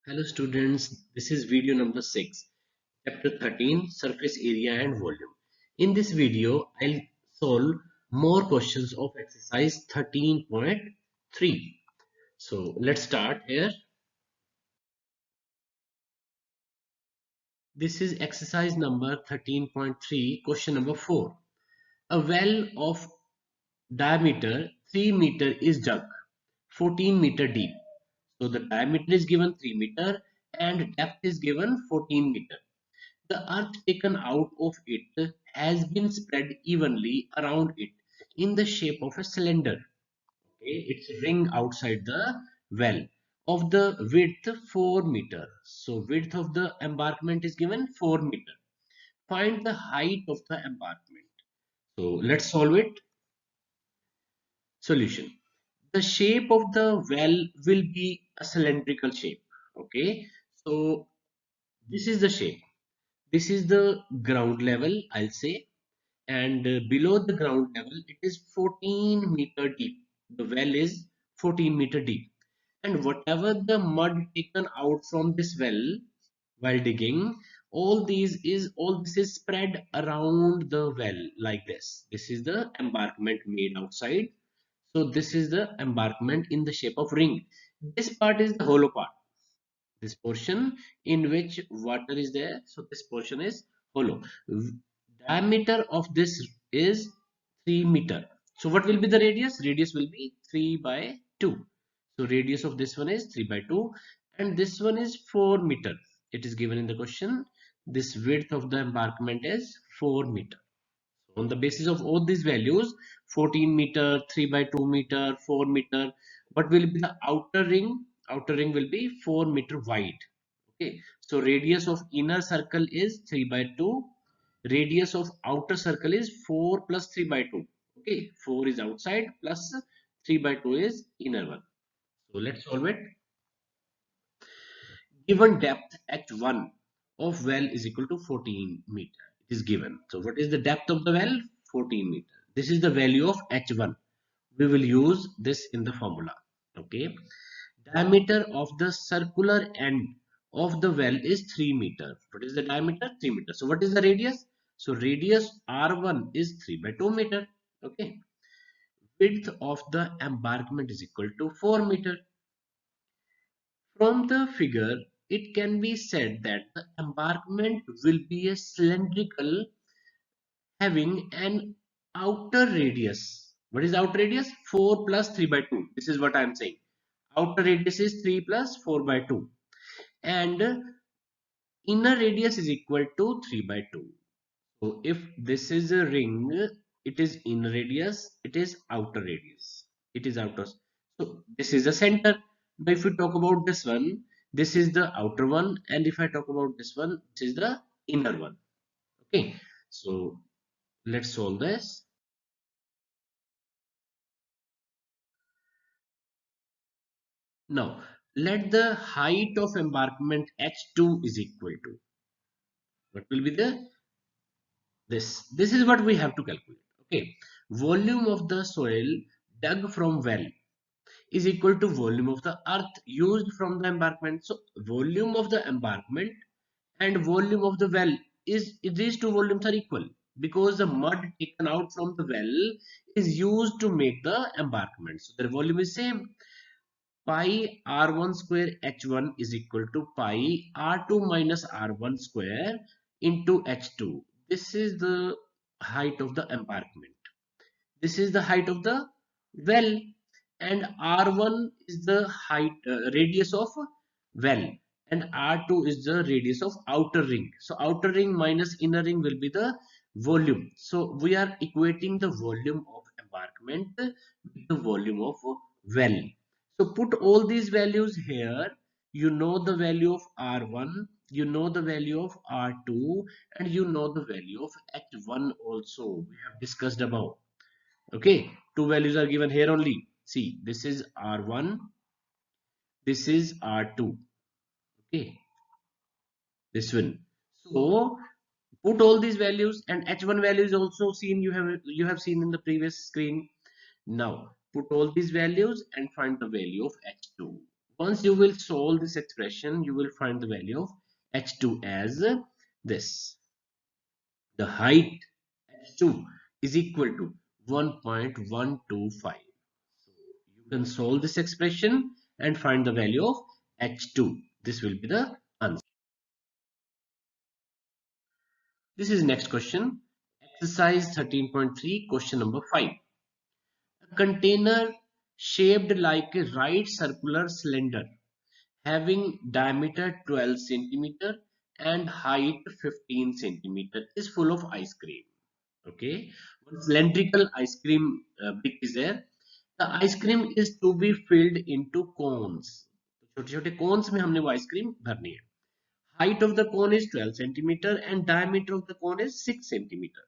Hello students, this is video number 6, chapter 13, surface area and volume. In this video, I'll solve more questions of exercise 13.3. So let's start here. This is exercise number 13.3, question number 4. A well of diameter 3 meter is dug, 14 meter deep. So the diameter is given 3 meter and depth is given 14 meter. The earth taken out of it has been spread evenly around it in the shape of a cylinder. Okay, it's a ring outside the well of the width 4 meter. So width of the embankment is given 4 meter. Find the height of the embankment. So let's solve it. Solution. The shape of the well will be a cylindrical shape. Okay, so this is the shape. This is the ground level, I'll say, and below the ground level it is 14 meter deep. The well is 14 meter deep, and whatever the mud taken out from this well while digging, all this is spread around the well like this is the embankment made outside. So this is the embankment in the shape of ring. This part is the hollow part, this portion in which water is there. So this portion is hollow. Diameter of this is 3 meter. So what will be the radius? Radius will be 3 by 2. So radius of this one is 3 by 2 and this one is 4 meter. It is given in the question. This width of the embankment is 4 meter. On the basis of all these values, 14 meter, 3 by 2 meter, 4 meter, what will be the outer ring? Outer ring will be 4 meter wide. Okay, so radius of inner circle is 3 by 2. Radius of outer circle is 4 plus 3 by 2. Okay, 4 is outside plus 3 by 2 is inner one. So let's solve it. Given depth h1 of well is equal to 14 meter. It is given. So what is the depth of the well? 14 meter. This is the value of h1. We will use this in the formula. Okay. Diameter of the circular end of the well is 3 meter. What is the diameter? 3 meter. So what is the radius? So radius R1 is 3 by 2 meter. Okay. Width of the embankment is equal to 4 meter. From the figure, it can be said that the embankment will be a cylindrical having an outer radius. What is outer radius? 4 plus 3 by 2. This is what I am saying. Outer radius is 3 plus 4 by 2. And inner radius is equal to 3 by 2. So if this is a ring, it is inner radius, it is outer radius. It is outer. So this is the center. Now if we talk about this one, this is the outer one, and if I talk about this one, this is the inner one. Okay. So let's solve this. Now let the height of embankment h2 is equal to, what will be the this is what we have to calculate. Okay, volume of the soil dug from well is equal to volume of the earth used from the embankment. So volume of the embankment and volume of the well is, these two volumes are equal because the mud taken out from the well is used to make the embankment. So their volume is same. Pi r1 square h1 is equal to pi r2 minus r1 square into h2. This is the height of the embankment. This is the height of the well, and r1 is the height radius of well, and r2 is the radius of outer ring. So outer ring minus inner ring will be the volume. So we are equating the volume of embankment with the volume of well. So put all these values here. You know the value of r1, you know the value of r2, and you know the value of h1 also. We have discussed above. Okay, two values are given here only. See, this is R1, this is R2. Okay, this one. So put all these values, and H1 value is also seen. You have seen in the previous screen. Now put all these values and find the value of H2. Once you will solve this expression, you will find the value of h2 as this. The height h2 is equal to 1.125. So you can solve this expression and find the value of h2. This will be the answer. This is next question. Exercise 13.3, question number 5. A container shaped like a right circular cylinder having diameter 12 centimeter and height 15 centimeter is full of ice cream. Okay, one cylindrical ice cream brick is there. The ice cream is to be filled into cones. छोटे छोटे cones में हमने वो ice cream भरनी है. Height of the cone is 12 centimeter and diameter of the cone is 6 centimeter.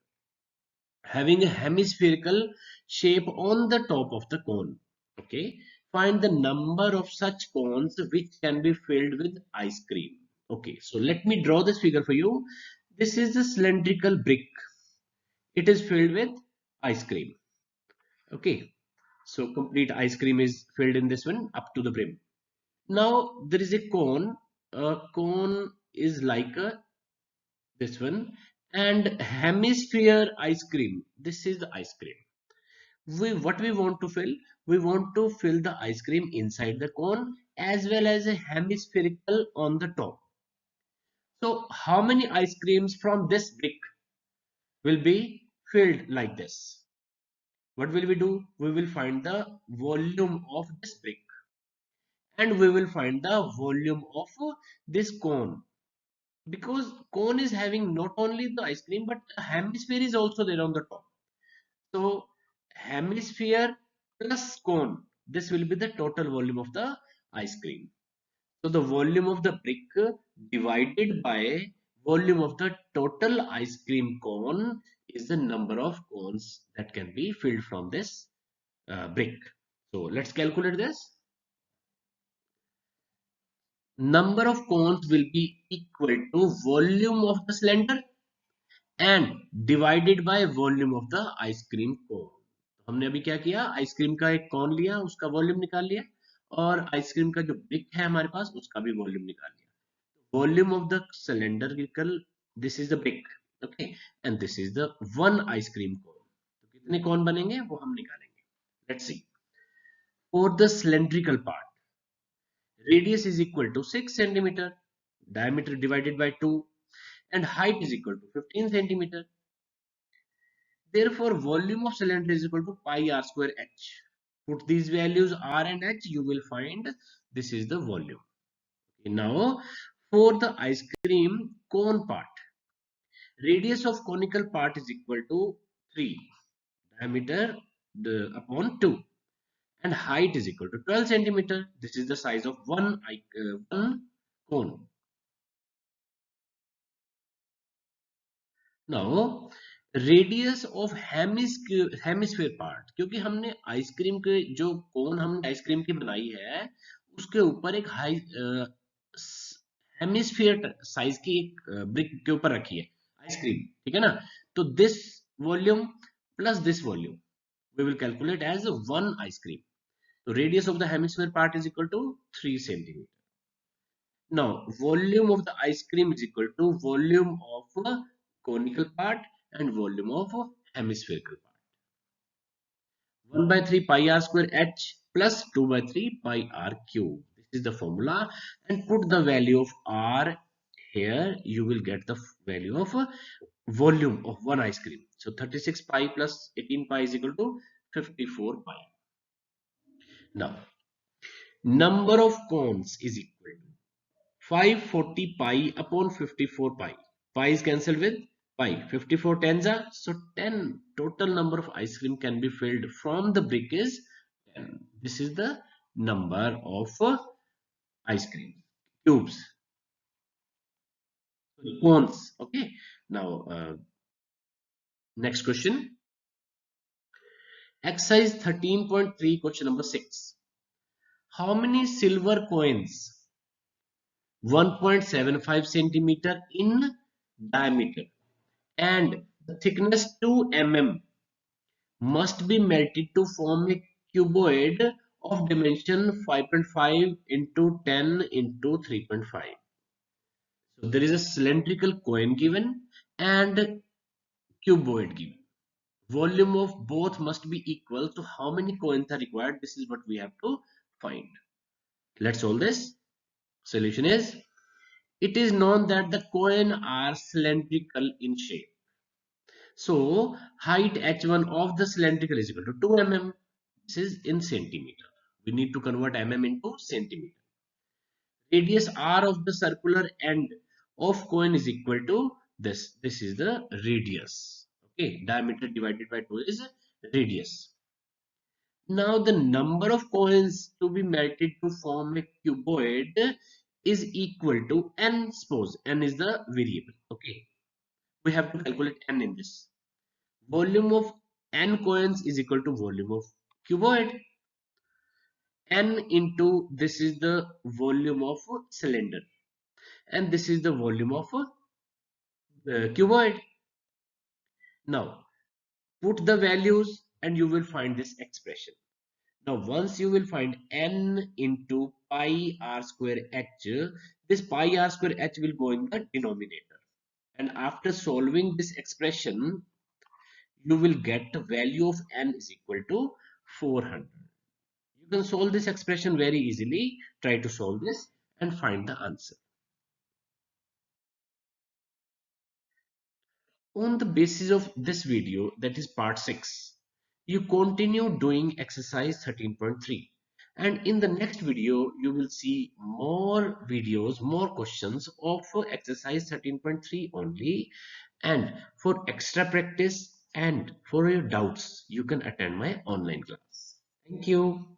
Having a hemispherical shape on the top of the cone. Okay, find the number of such cones which can be filled with ice cream. Okay, so let me draw this figure for you. This is the cylindrical brick. It is filled with ice cream. Okay, so complete ice cream is filled in this one up to the brim. Now there is a cone. A cone is like this one, and hemisphere ice cream. This is the ice cream. What we want to fill? We want to fill the ice cream inside the cone as well as a hemispherical on the top. So how many ice creams from this brick will be filled like this? What will we do? We will find the volume of this brick and we will find the volume of this cone, because cone is having not only the ice cream but the hemisphere is also there on the top. So hemisphere plus cone, this will be the total volume of the ice cream. So the volume of the brick divided by volume of the total ice cream cone is the number of cones that can be filled from this brick. So let's calculate this. Number of cones will be equal to volume of the cylinder and divided by volume of the ice cream cone. तो हमने अभी क्या किया, ice cream का एक cone लिया, उसका volume निकाल लिया और आइसक्रीम का जो ब्रिक है हमारे पास उसका भी वॉल्यूम निकाल लिया. Volume of the cylinder, this is the brick, okay, and this is the one ice cream cone. तो कितने कॉन बनेंगे वो हम निकालेंगे. Let's see. For the cylindrical part, radius is equal to 6 centimeter, diameter divided by 2, and height is equal to 15 centimeter. Therefore, volume of cylinder is equal to pi r square h. Put these values r and h, you will find this is the volume. Okay, now, for the ice cream cone part, radius of conical part is equal to 3, diameter upon 2, and height is equal to 12 centimeter. This is the size of one cone. Now, radius of hemisphere part, क्योंकि हमने ice cream के जो कोन हमने ice cream की बनाई है उसके ऊपर एक हेमिस्फीयर साइज की एक ब्रिक के ऊपर रखी है आइसक्रीम, ठीक है ना. तो this volume plus this volume we will calculate as one ice cream. So radius of the hemisphere part is equal to 3 centimeter. Now volume of the ice cream is equal to volume of conical part and volume of hemispherical part. 1 by 3 pi r square h plus 2 by 3 pi r cube. This is the formula, and put the value of r here. You will get the value of volume of one ice cream. So 36 pi plus 18 pi is equal to 54 pi. Now number of cones is equal to 540 pi upon 54 pi. Pi is cancelled with pi. 54 tens are, so 10. Total number of ice cream can be filled from the brick is 10. This is the number of ice cream cubes, cones. Okay, now next question. Exercise 13.3, question number 6. How many silver coins 1.75 centimeter in diameter and the thickness 2 mm must be melted to form a cuboid of dimension 5.5 into 10 into 3.5. So there is a cylindrical coin given and cuboid given. Volume of both must be equal to how many coins are required. This is what we have to find. Let's solve this. Solution is, it is known that the coin are cylindrical in shape. So height h1 of the cylindrical is equal to 2 mm. This is in centimeter. We need to convert mm into centimeter. Radius r of the circular end of coin is equal to this. This is the radius. Okay, diameter divided by 2 is radius. Now the number of coins to be melted to form a cuboid is equal to n. Suppose n is the variable. Okay, we have to calculate n in this. Volume of n coins is equal to volume of cuboid. N into this is the volume of cylinder, and this is the volume of cuboid. Now put the values and you will find this expression. Now once you will find n into pi r square h, this pi r square h will go in the denominator, and after solving this expression you will get the value of n is equal to 400. You can solve this expression very easily. Try to solve this and find the answer. On the basis of this video, that is part 6, you continue doing exercise 13.3, and in the next video you will see more videos, more questions of exercise 13.3 only. And for extra practice and for your doubts, you can attend my online class. Thank you.